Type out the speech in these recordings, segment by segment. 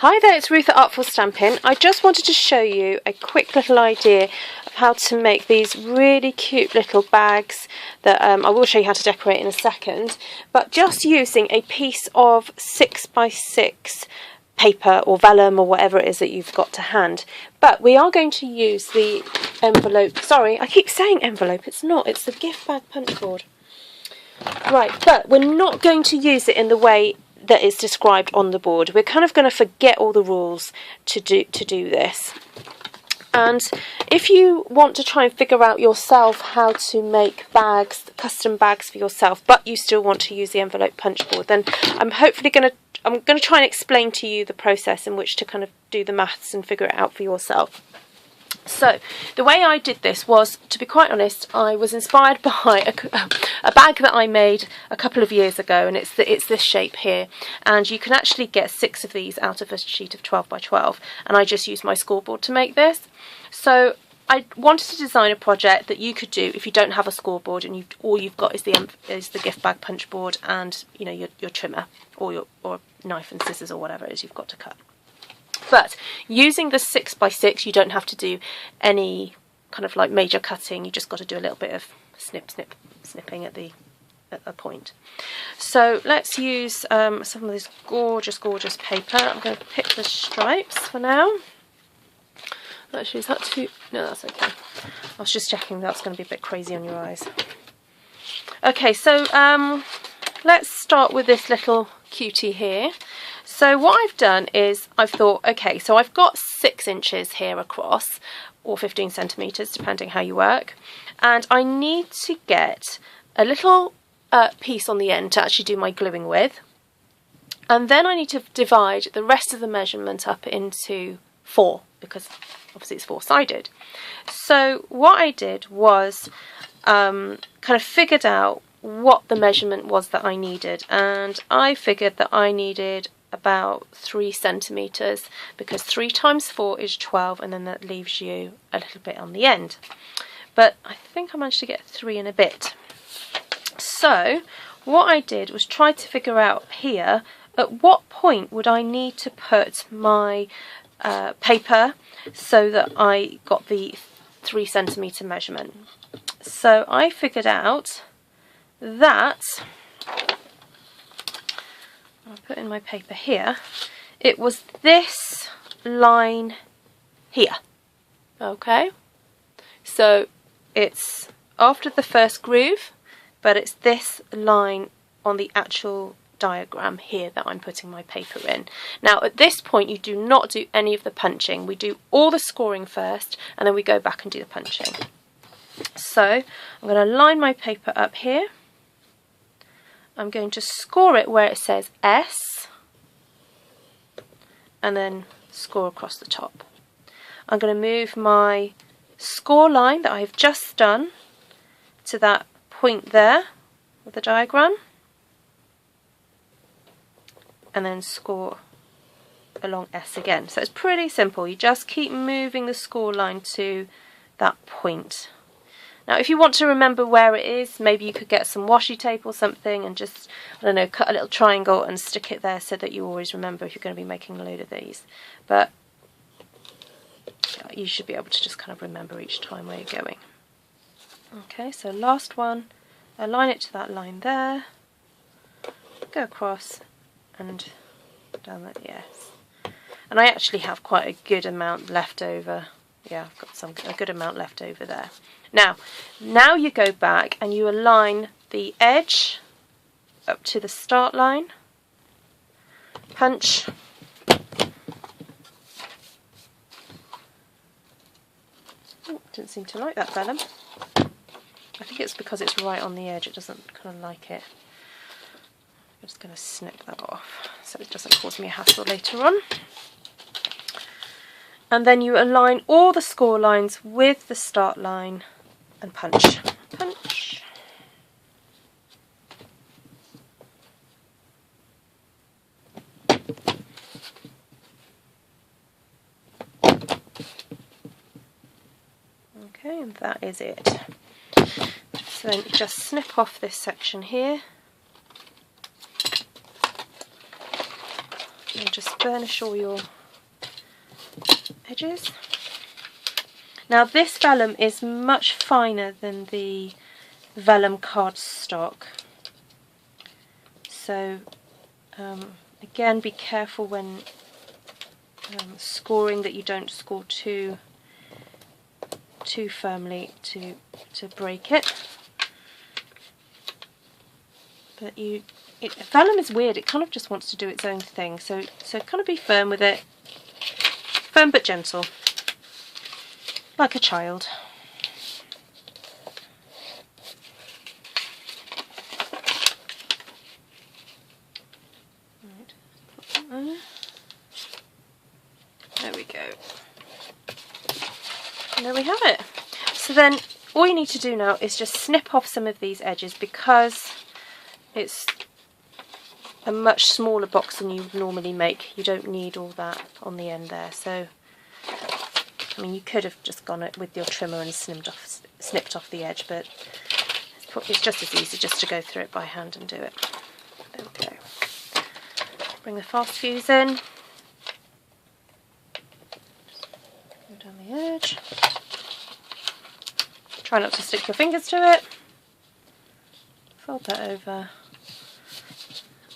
Hi there, it's Ruth at Artful Stampin'. I just wanted to show you a quick little idea of how to make these really cute little bags that I will show you how to decorate in a second, but just using a piece of 6x6 paper or vellum or whatever it is that you've got to hand. But we are going to use the envelope, sorry, I keep saying envelope, it's not, it's the gift bag punch board. Right, but we're not going to use it in the way that is described on the board. We're kind of going to forget all the rules to do this. And if you want to try and figure out yourself how to make bags, custom bags for yourself, but you still want to use the envelope punch board, then I'm going to try and explain to you the process in which to kind of do the maths and figure it out for yourself. So the way I did this was, to be quite honest, I was inspired by a bag that I made a couple of years ago, and it's this shape here, and you can actually get 6 of these out of a sheet of 12 by 12, and I just used my scoreboard to make this. So I wanted to design a project that you could do if you don't have a scoreboard and all you've got is the gift bag punch board and your trimmer or knife and scissors or whatever it is you've got to cut. But using the 6x6, you don't have to do any kind of like major cutting. You just got to do a little bit of snipping at a point. So let's use some of this gorgeous paper. I'm going to pick the stripes for now. Actually, is that too? No, that's okay. I was just checking that's going to be a bit crazy on your eyes. Okay, so let's start with this little cutie here. So what I've done is I've thought, okay, so I've got 6 inches here across, or 15 centimetres, depending how you work, and I need to get a little piece on the end to actually do my gluing with, and then I need to divide the rest of the measurement up into 4, because obviously it's 4-sided. So what I did was kind of figured out what the measurement was that I needed, and I figured that I needed about 3 centimetres, because 3 times 4 is 12, and then that leaves you a little bit on the end. But I think I managed to get 3 and a bit. So what I did was try to figure out here at what point would I need to put my paper so that I got the 3 centimetre measurement. So I figured out that I'll put in my paper here, it was this line here. Okay, so it's after the first groove, but it's this line on the actual diagram here that I'm putting my paper in. Now at this point you do not do any of the punching. We do all the scoring first, and then we go back and do the punching. So I'm going to line my paper up here. I'm going to score it where it says S, and then score across the top. I'm going to move my score line that I've just done to that point there with the diagram, and then score along S again. So it's pretty simple. You just keep moving the score line to that point. Now if you want to remember where it is, maybe you could get some washi tape or something and just, I don't know, cut a little triangle and stick it there so that you always remember if you're going to be making a load of these. But you should be able to just kind of remember each time where you're going. Okay, so last one, align it to that line there, go across and down that, yes. And I actually have quite a good amount left over. Yeah, I've got a good amount left over there. Now you go back and you align the edge up to the start line, punch, oh, didn't seem to like that vellum. I think it's because it's right on the edge, it doesn't kind of like it. I'm just going to snip that off so it doesn't cause me a hassle later on. And then you align all the score lines with the start line and punch, punch. Okay, and that is it. So then just snip off this section here. And just burnish all your edges. Now this vellum is much finer than the vellum cardstock, so again, be careful when scoring that you don't score too firmly to break it. But vellum is weird, it kind of just wants to do its own thing, so kind of be firm with it, firm but gentle, like a child. Right. There we go. And there we have it. So then all you need to do now is just snip off some of these edges, because it's a much smaller box than you would normally make. You don't need all that on the end there. So, I mean, you could have just gone with your trimmer and snipped off the edge, but it's just as easy just to go through it by hand and do it. There we go. Bring the fast fuse in. Go down the edge. Try not to stick your fingers to it. Fold that over.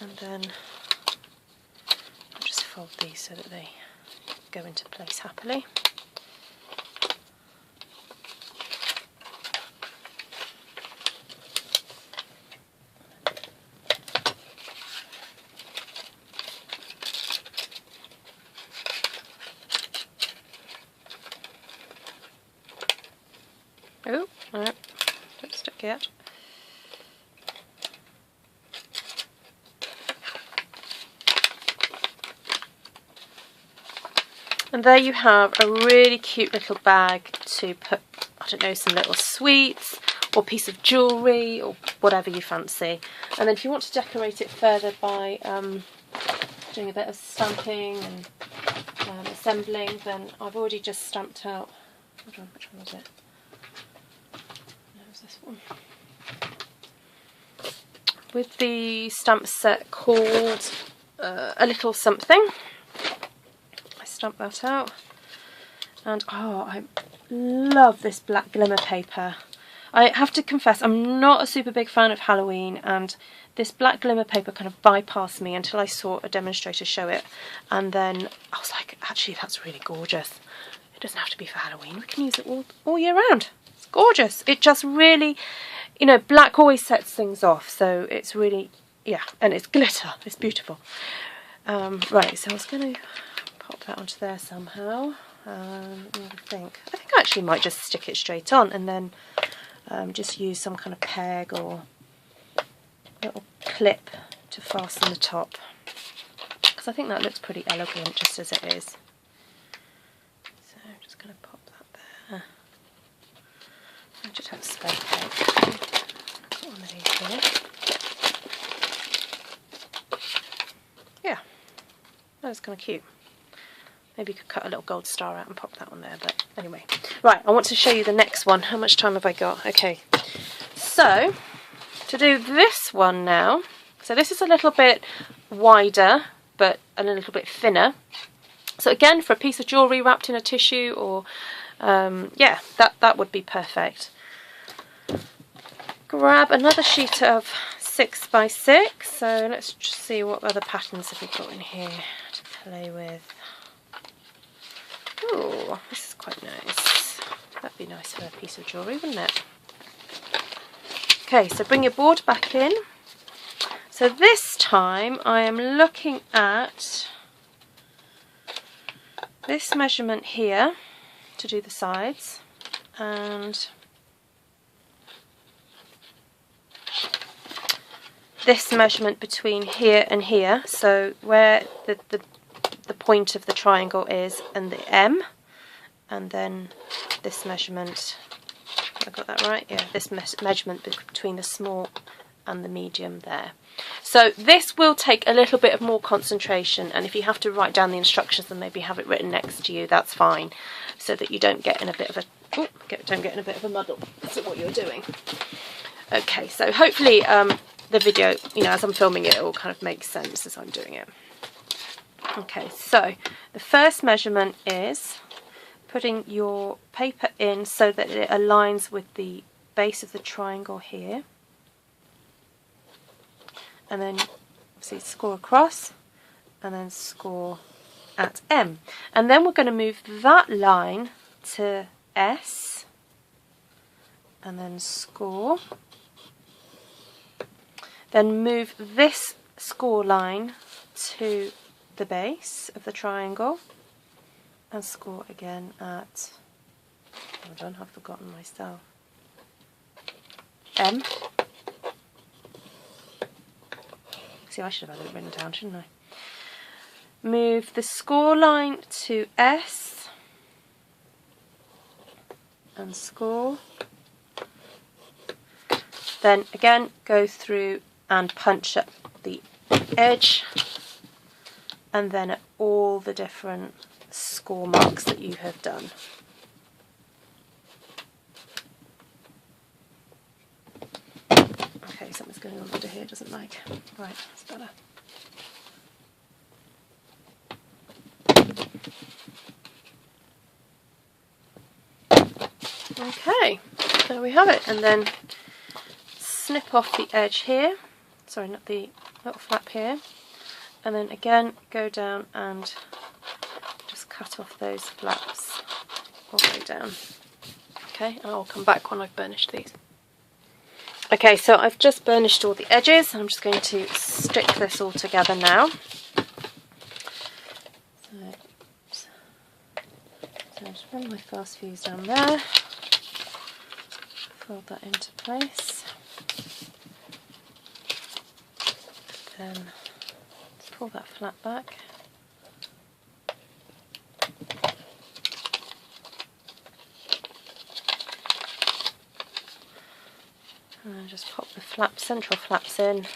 And then I'll just fold these so that they go into place happily. Oh, no, don't stick yet. And there you have a really cute little bag to put, I don't know, some little sweets or piece of jewellery or whatever you fancy. And then if you want to decorate it further by doing a bit of stamping and assembling, then I've already just stamped out, hold on, which one was it? No, it was this one. With the stamp set called A Little Something. Stamp that out, and oh, I love this black glimmer paper. I have to confess, I'm not a super big fan of Halloween, and this black glimmer paper kind of bypassed me until I saw a demonstrator show it, and then I was like, actually that's really gorgeous. It doesn't have to be for Halloween, we can use it all year round. It's gorgeous. It just really, you know, black always sets things off, so it's really, yeah, and it's glitter, it's beautiful. Right, so I was going to pop that onto there somehow. I think I actually might just stick it straight on and then just use some kind of peg or little clip to fasten the top, because I think that looks pretty elegant just as it is. So I'm just going to pop that there. I just have a spare peg. I've got one of these here. Yeah, that's kind of cute. Maybe you could cut a little gold star out and pop that on there, but anyway. Right, I want to show you the next one. How much time have I got? Okay, so to do this one now, so this is a little bit wider, but a little bit thinner. So again, for a piece of jewellery wrapped in a tissue, or, yeah, that would be perfect. Grab another sheet of 6x6, so let's just see what other patterns have we got in here to play with. Oh, this is quite nice. That'd be nice for a piece of jewellery, wouldn't it? Okay, so bring your board back in. So this time I am looking at this measurement here to do the sides, and this measurement between here and here, so where the point of the triangle is, and the M, and then this measurement, I got that right? Yeah, this measurement between the small and the medium there. So this will take a little bit of more concentration, and if you have to write down the instructions and maybe have it written next to you, that's fine, so that you don't get in a bit of a muddle. That's what you're doing. Okay, so hopefully the video, you know, as I'm filming it, it all kind of makes sense as I'm doing it. Okay, so the first measurement is putting your paper in so that it aligns with the base of the triangle here, and then obviously score across and then score at M, and then we're going to move that line to S and then score, then move this score line to the base of the triangle and score again at, hold on, I've forgotten myself, M. See, I should have had it written down, shouldn't I? Move the score line to S and score. Then again go through and punch at the edge and then at all the different score marks that you have done. Okay, something's going on under here, it doesn't like. Right, that's better. Okay, there we have it, and then snip off the edge here, sorry, not the little flap here, and then again go down and just cut off those flaps all the way down. Okay, and I'll come back when I've burnished these. Okay, so I've just burnished all the edges, and I'm just going to stick this all together now. So just run my fast fuse down there, fold that into place, then pull that flap back, and then just pop the central flaps in,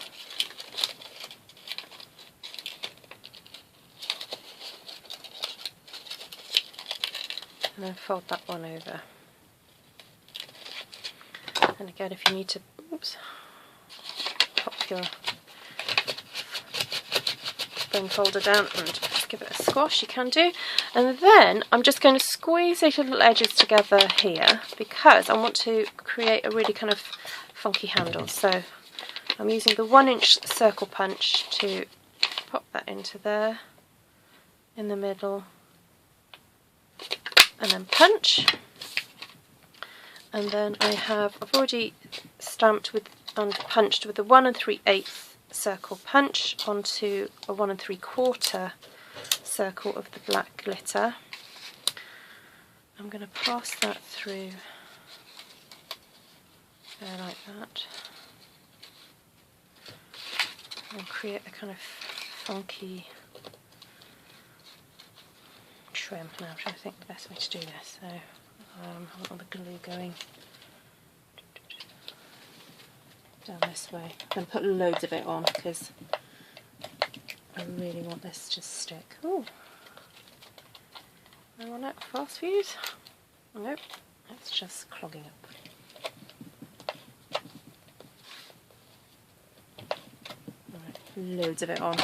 and then fold that one over. And again, if you need to, oops, pop your spring folder down and just give it a squash, you can do. And then I'm just going to squeeze these little edges together here because I want to create a really kind of funky handle. So I'm using the 1-inch circle punch to pop that into there in the middle and then punch. And then I've already stamped with and punched with the 1 3/8 circle punch onto a 1 3/4 circle of the black glitter. I'm going to pass that through there like that and create a kind of funky trim. Now I'm trying to think the best way to do this. So I want all the glue going down this way. I'm going to put loads of it on because I really want this to stick. Ooh. I want it fast fuse. Nope, it's just clogging up. Right, loads of it on.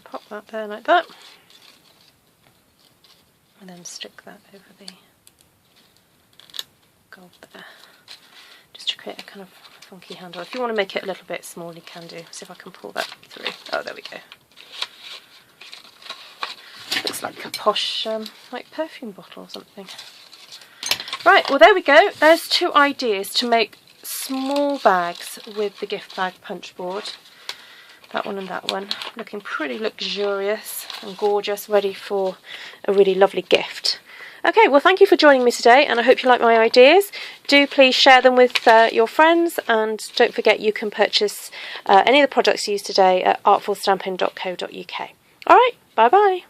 Pop that there like that, and then stick that over the gold there, just to create a kind of funky handle. If you want to make it a little bit small, you can do. See if I can pull that through. Oh, there we go. Looks like a posh, like perfume bottle or something. Right, well there we go. There's 2 ideas to make small bags with the gift bag punch board. That one and that one, looking pretty luxurious and gorgeous, ready for a really lovely gift. Okay, well thank you for joining me today, and I hope you like my ideas. Do please share them with your friends, and don't forget you can purchase any of the products used today at artfulstampin.co.uk. Alright, bye bye.